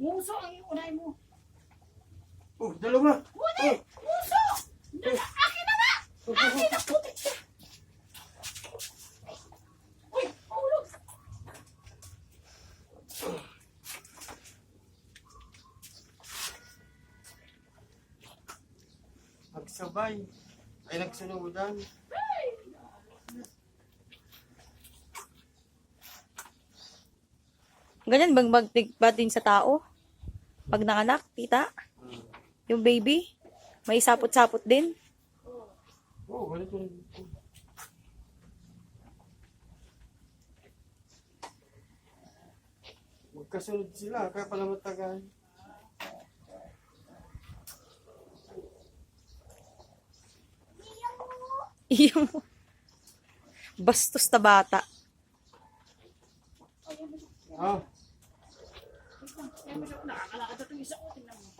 Nguso ang iunay mo. Oh, dalawa. Puti! Nguso! Akin na nga! Akin na puti ka! Uy! Ulog! Magsabay. Ay, nagsunudan. Ganyan bang magtigbatin sa tao? Pag nanganak, tita? Yung baby? May sapot-sapot din? Oh, ganito rin dito. Magkasunod sila, kaya pala matagal. Yung bastos na bata. Ah, Nakakalakad na itong isa ko. Tingnan mo.